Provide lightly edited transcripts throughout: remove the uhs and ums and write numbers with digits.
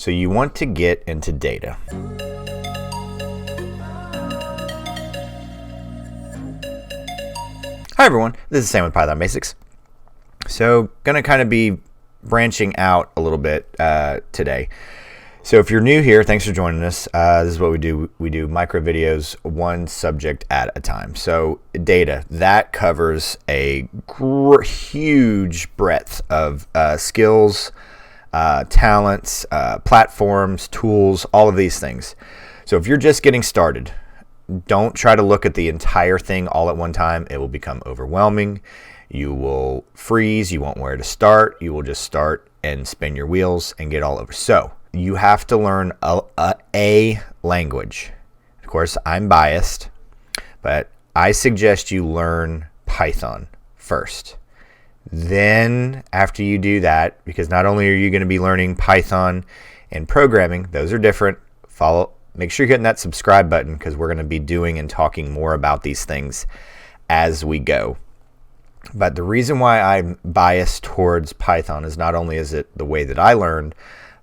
So you want to get into data. Hi everyone, this is Sam with Python Basics. So going to kind of be branching out a little bit today. So if you're new here, thanks for joining us. This is what we do. We do micro videos, one subject at a time. So data, that covers a huge breadth of skills, talents, platforms, tools, all of these things. So if you're just getting started, don't try to look at the entire thing all at one time. It will become overwhelming. You will freeze. You won't know where to start. You will just start and spin your wheels and get all over. So you have to learn a language. Of course, I'm biased, but I suggest you learn Python first. Then after you do that, because not only are you going to be learning Python and programming, those are different. Make sure you're hitting that subscribe button because we're going to be doing and talking more about these things as we go. But the reason why I'm biased towards Python is not only is it the way that I learned,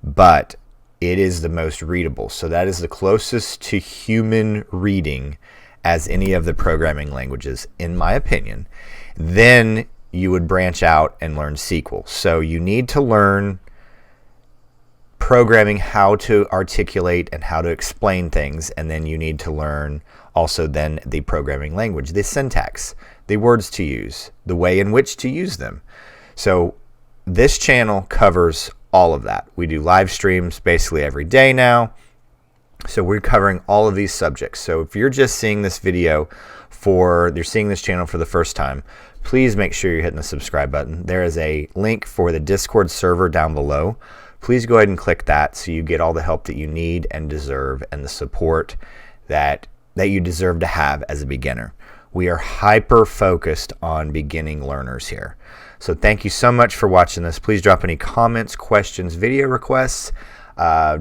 but it is the most readable. So that is the closest to human reading as any of the programming languages, in my opinion. Then you would branch out and learn SQL. So you need to learn programming, how to articulate and how to explain things, and then you need to learn also then the programming language, the syntax, the words to use, the way in which to use them. So this channel covers all of that. We do live streams basically every day now. So we're covering all of these subjects. So if you're just seeing this video you're seeing this channel for the first time, please make sure you're hitting the subscribe button. There is a link for the Discord server down below. Please go ahead and click that so you get all the help that you need and deserve and the support that you deserve to have as a beginner. We are hyper focused on beginning learners here. So thank you so much for watching this. Please drop any comments, questions, video requests.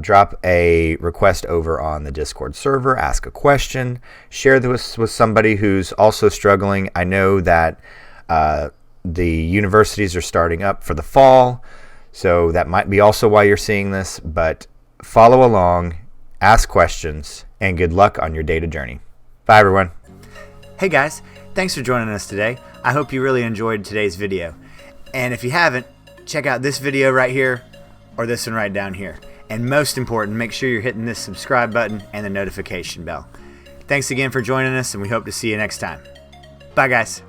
Drop a request over on the Discord server. Ask a question. Share this with somebody who's also struggling. I know that the universities are starting up for the fall. So that might be also why you're seeing this, but follow along, ask questions, and good luck on your data journey. Bye, everyone. Hey guys, thanks for joining us today. I hope you really enjoyed today's video. And if you haven't, check out this video right here or this one right down here. And most important, make sure you're hitting this subscribe button and the notification bell. Thanks again for joining us, and we hope to see you next time. Bye, guys.